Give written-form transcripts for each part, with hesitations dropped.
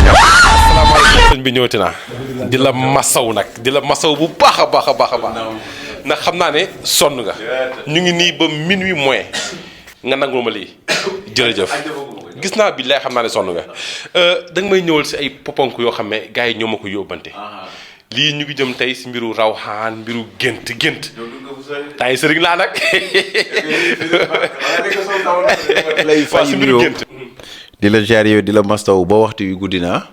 asalaamaaleykum sëñ bi ñëwati naa di la masaw nag di la masaw bu baax a baax a baax a baax ndax xam naa ne sonn nga ñu ngi nii ba minuit moins nga nangul ma lii jërëjëf gis naa bi lay xam naa ne sonn nga da nga may ñëwal si ay poponk yoo xam ne gars yi ñoo ma ko yóbbante lii ñu ngi jëm tey si mbiru rawxaan mbiru gént tay sëriñ laa nag lay fay si mbiru gént di la jaar yow di la mastaw ba waxtu yu guddi naa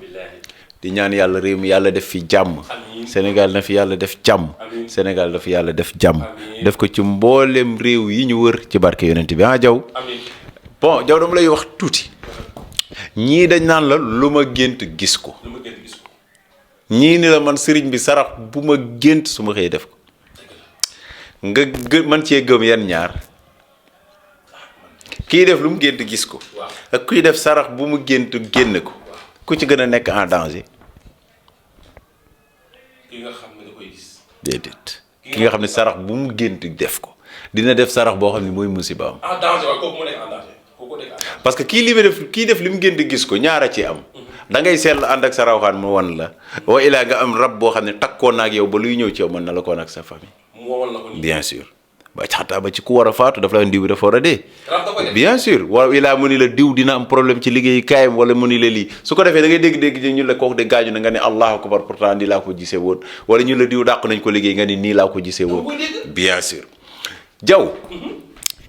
di ñaan yàlla réew mi yàlla def fi jàmm Sénégal na fi yàlla def jàmm Sénégal na fi yàlla def jàmm def ko ci mboolem réew yi ñu wër ci barke yonent bi jaw bon jaw dama lay wax tuuti ñii dañ naan la lu ma gént gis ko ñii ni la man sëriñ bi sarax bu ma gént su ma xëyee def ko nga man cee gëm yan ñaar kii def lu mu gént gis ko ak kuy def sarax bu mu gént génn ko ku ci gën a nekk en danger ki nga xam ne da koy gis déedéet ki nga xam ne sarax bu mu gént def ko dina def sarax boo xam ne mooy musibaam en danger waaye kooku mu nekk en danger kooku nekk en danger parce que kii def li mu gént gis ko ñaara ci am da ngay seetlu ànd ak sa rawxaan mu wan la wa ilaa nga am rab boo xam ne takkoon na ak yow ba luy ñëw ci yow mën na la koon ak sa famille bien sûr ba xataa ba ci ku war a faatu dafa la diw bi dafa war a dee bien sûr wa ilaa mu ni la diw dina am problème ci liggéey kaayam wala mu ni la lii su ko defee da ngay dégg-dégg ñu la kooku de gaañu na nga ne allahu akbar pourtant nii laa ko gisee woon wala ñu la diw dàq nañ ko liggéey nga ni nii laa ko gisee woon bien sûr jaw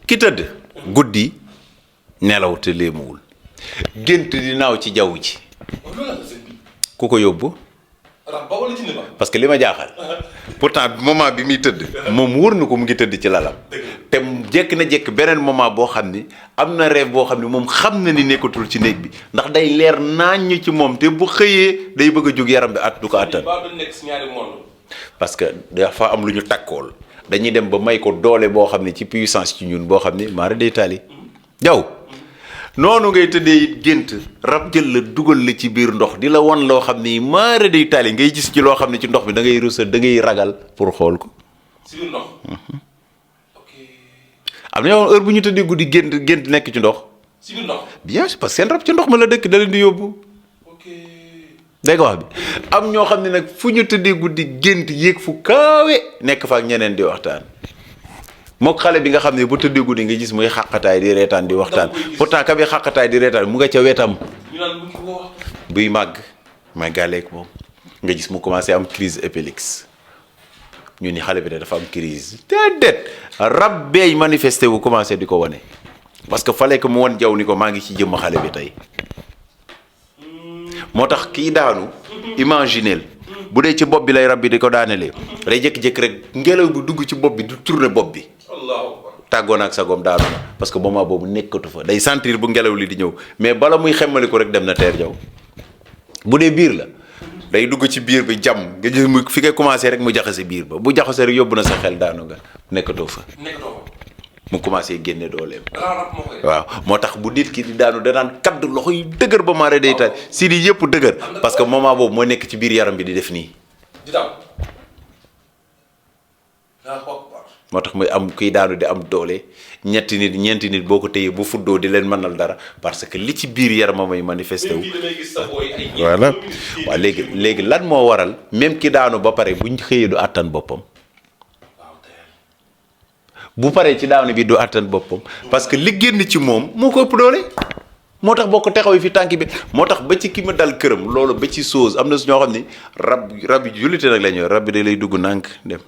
ki tëdd guddi nelaw te léemuwul gént di naaw ci jaww ji ku ko yóbbu parce que li ma jaaxal pourtant moment bi muy tëdd moom wóor na ko mu ngi tëdd ci lalam te jekk na jekk beneen moment boo xam ni am na rêve boo xam ni moom xam na ni nekkatul ci néeg bi ndax day leer naññ ci moom te bu xëyee day bëgg a jóg yaram bi at du ko attan parce que dafa am lu ñu takkool dañuy dem ba may ko doole boo xam ne ci puissance ci ñun boo xam ni maara day taali jaw noonu ngay tëddee it gént rab jël la dugal la ci biir ndox di la won loo xam ni maara day taali ngay gis ci loo xam ne ci ndox bi da ngay rusa da ngay ragal pour xool ko. si biir ndox. ok. am na yow heure bu ñu tëddee guddi gént nekk ci ndox. si biir ndox. bien sûr parce que seen rab ci ndox ma la dëkk da leen di yóbbu. ok. dégg nga wax bi am ñoo xam ne nag fu ñu tëddee guddi gént yéeg fu kaawe nekk fa ak ñeneen di waxtaan. mook xale bi nga xam ne bu tëddee guddi nga gis muy xàqataay di reetaan di waxtaan pourtant ka bi xàqataay di reetaan mu nga ca wetam buy màgg may gàlleek moom nga gis mu commencé am crise épileptique ñu ni xale bi de dafa am crise déedéet rab beey manifesté wu commencé di ko wane parce que fallait que mu won jaw ni ko maa ngi ci jëmm xale bi tey moo tax kii daanu imagineel bu dee ci bopp bi lay rab bi di ko daanelee day jékki-jékki rek ngelaw bi dugg ci bopp bi du tourner bopp bi tàggoon ak sagoom daanu na parce que moment boobu nekkatu fa day sentir bu ngelaw li di ñëw mais bala muy xemmali ko rek dem na teer jaw bu dee biir la day dugg ci biir bi jàmm nga gis mu fi ngay commencé rek mu jaxase biir ba bu jaxase rek yóbbu na sa xel daanu nga nekkatoo fa mu commencé génne dooleem waaw moo tax bu nit ki di daanu danaan kadd loxo yi dëgër ba maare day taal si di yëpp dëgër parce que moment boobu moo nekk ci biir yaram bi di def nii moo tax muy am kuy daanu di am doole ñeenti nit boo ko téyee bu fuddoo di leen mënal dara parce que li ci biir yaramam ay manifesté wu voilà waaw léegi lan moo waral même ki daanu ba pare buñ xëyee du àttan boppam bu paree ci daanu bi du àttan boppam parce que li génn ci moom moo ko ëpp doole moo tax boo ko taxawee fi tànk bi moo tax ba ci ki ma dal këram loolu ba ci soos am na su ñoo xam ni rab yi jullite nag la ñëw rab bi da lay dugg nànk dem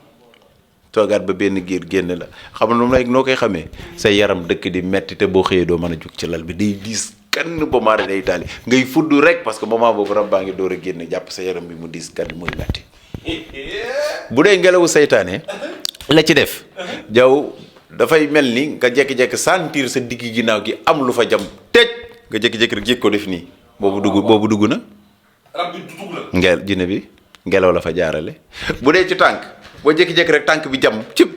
toogaat ba benn giir génn la xam nga moom lay noo koy xamee sa yaram dëkk di metti te boo xëyee doo mën a jug ci lal bi day diis kann ba maare day taali ngay fudd rek parce que moment boobu rab baa ngi door a génn jàpp sa yaram bi mu diis kann muy metti bu dee ngelawu saytaane la ci def jaw dafay mel ni nga jékki-jékki sentir sa digg ginnaaw gi am lu fa jam tëj nga jékki-jékki rek yëg ko def nii boobu dugg na rab bi dugg na jinne bi ngelaw la fa jaarale bu dee ci tànk boo jékki-jékki rek tànk bi jam cib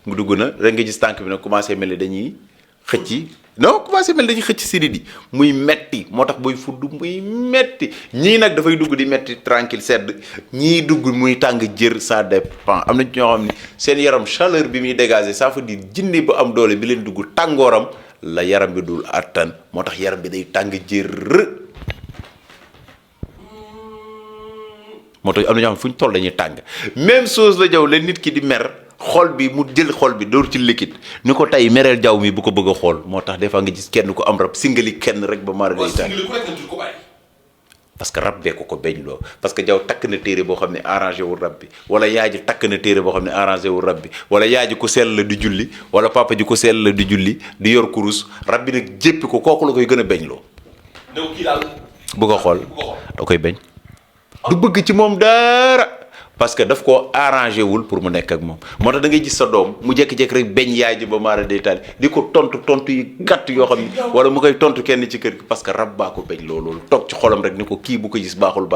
mu dugg na rek nga gis tànk bi nag commencé mel ni dañuy commencé mel ni dañuy xëcc sidit yi muy metti moo tax booy fudd muy metti ñii nag dafay dugg di metti tranquille sedd ñii dugg muy tàng jër ça dépend am na ñoo xam ne seen yaram chaleur bi muy dégager ça veut dire jinne bu am doole bi leen dugg tàngooram la yaram bi dul attan moo tax yaram bi day tàng jër moo tax am na ñoo xam fu ñu toll dañuy tàng même chose la jaw la nit ki di mer xol bi mu jël xol bi door ci liquide ni ko tey mereel jaw mi bu ko bëgg a xool moo tax des fois nga gis kenn ko am rab singali kenn rek ba mara day tàng parce que rab bee ko beñ loo parce que jaw takk na téere boo xam ne arrangé wul rab bi wala yaay ji takk na téere boo xam ne arrangé wul rab bi wala yaay ji ku sell la di julli wala papa ji ku sell la di julli di yor kurus rab bi nag jéppi ko kooku la koy gën a beñ loo bu ko xool da koy beñ du bëgg ci moom dara parce que daf koo arrangé wul pour mu nekk ak moom moo tax da ngay gis sa doom mu jékki-jékki rek beñ yaay ji ba maara day taal di ko tontu yi gàtt yoo xam ne wala mu koy tontu kenn ci kër gi parce que rab baa ko beñ loolu toog ci xolam rek ni ko kii bu ko gis baaxul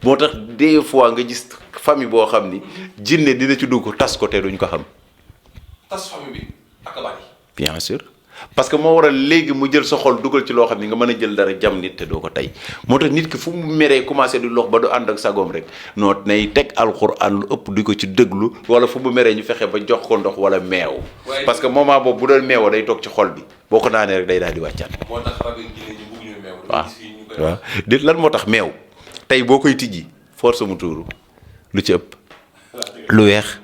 moo tax des fois nga gis famille boo xam ni jinne dina ci dugg tas ko te duñ ko xam. tas famille bi ak bari. bien sûr parce que moo waral léegi mu jël sa xol dugal ci loo xam ni nga mën a jël dara jam nit te doo ko tey moo tax nit ki fu mu meree commencé di lox ba du ànd ak sagoom rek noo nay teg alxuraan lu ëpp di ko ci déglu wala fu mu meree ñu fexe ba jox ko ndox wala meew. parce que moment boobu bu doon meewoo day toog ci xol bi boo ko naanee rek day daal di wàccaat. moo tax rab yi ñu bëgg ñu meew. waaw déet lan moo tax meew tey boo koy tijji force mu tuuru lu ci ëpp. lu weex.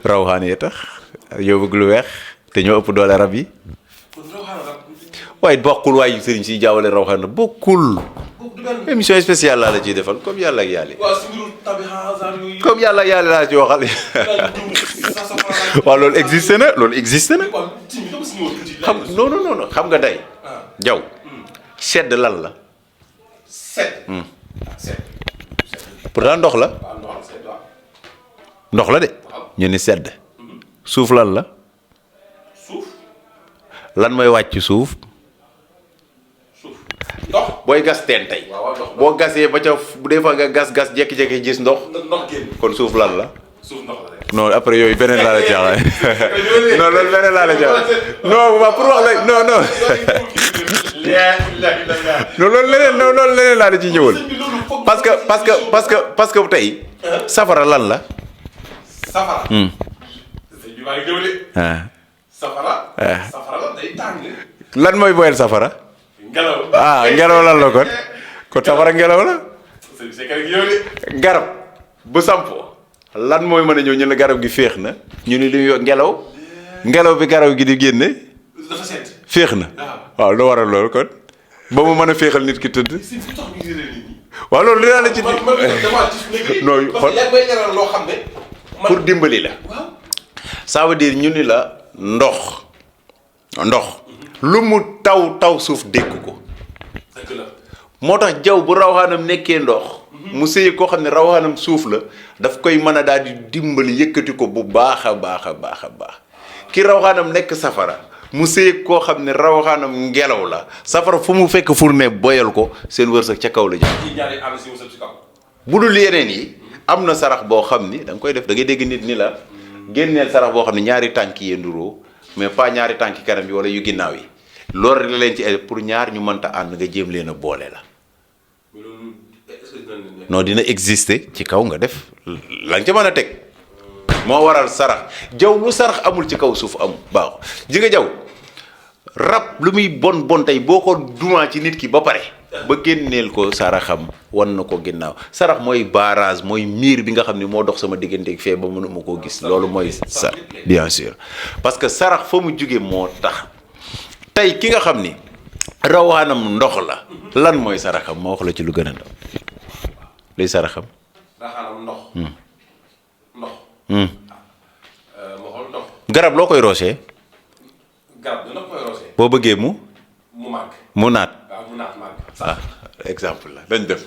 rawxaan yi tax yow bëgg lu weex. te ñoo ëpp doole rab yi waaye bokkul waaye sëriñ si jaawale rawaxaan na bokkul émission spéciale laa la ciy defal comme yàlla ak yàlla comme yàlla ak yàlla laa ci waxal waaw loolu existé na xam non xam nga day jaw sedd lan la pourtant ndox la de ñu ni sedd suuf lan la lan mooy wàcc suuf ndox booy gas teen tey boo gasee ba ca bu dee fa nga gas jékki-jékki gis ndox kon suuf lan la non après yooyu beneen laa la jaaxal non loolu beneen laa la jaaxal non waaw pour wax la non loolu leneen laa la ciy ñëwal parce que tey safara lan la safara la day tàng. lan mooy boyal safara. ngelaw lan la kon safara ngelaw la. garab bu sampoo lan mooy mën a ñëw ñu ne garab gi féex na ñu ne li ngelaw bi garab gi di génne. dafa set féex na. waaw lu waral loolu kon ba mu mën a féexal nit ki tëdd. waaw loolu dinaa la ci. non pour dimbali la. ça veut dire ñu ni la. ndox lu mu taw suuf dégg ko moo tax jaw bu rawaxaanam nekkee ndox mu sëy koo xam ne rawaxaanam suuf la daf koy mën a daal di dimbali yëkkati ko bu baax a baax ki rawaxaanam nekk safara mu sëy koo xam ne rawaxaanam ngelaw la safara fu mu fekk fourne boyal ko seen wërsëg ca kaw la jëm bu dul yeneen yi am na sarax boo xam ni da nga koy def da ngay dégg nit ni la génneel sarax boo xam ne ñaari tànk yi nduroo mais pas ñaari tànki kanam yi wala yu ginnaaw yi loolu rek la leen ci pour ñaar ñu mënta ànd nga jéem leen a boole la non dina exister ci kaw nga def la nga ca mën a teg moo waral sarax jaw lu sarax amul ci kaw suuf am baaxu ji nga jaw rab lu muy bon tey boo ko dumaa ci nit ki ba pare ba génneel ko saraxam wan na ko ginnaaw sarax mooy barrage mooy miir bi nga xam ne moo dox sama digganteeg fee ba mënuma koo gis loolu mooy sa bien sûr parce que sarax fa mu jóge moo tax tey ki nga xam ni rawaanam ndox la lan mooy saraxam ma wax la ci lu gën a ndaw luy saraxam garab loo koy roosee boo bëggee mu naat exemple la dañ def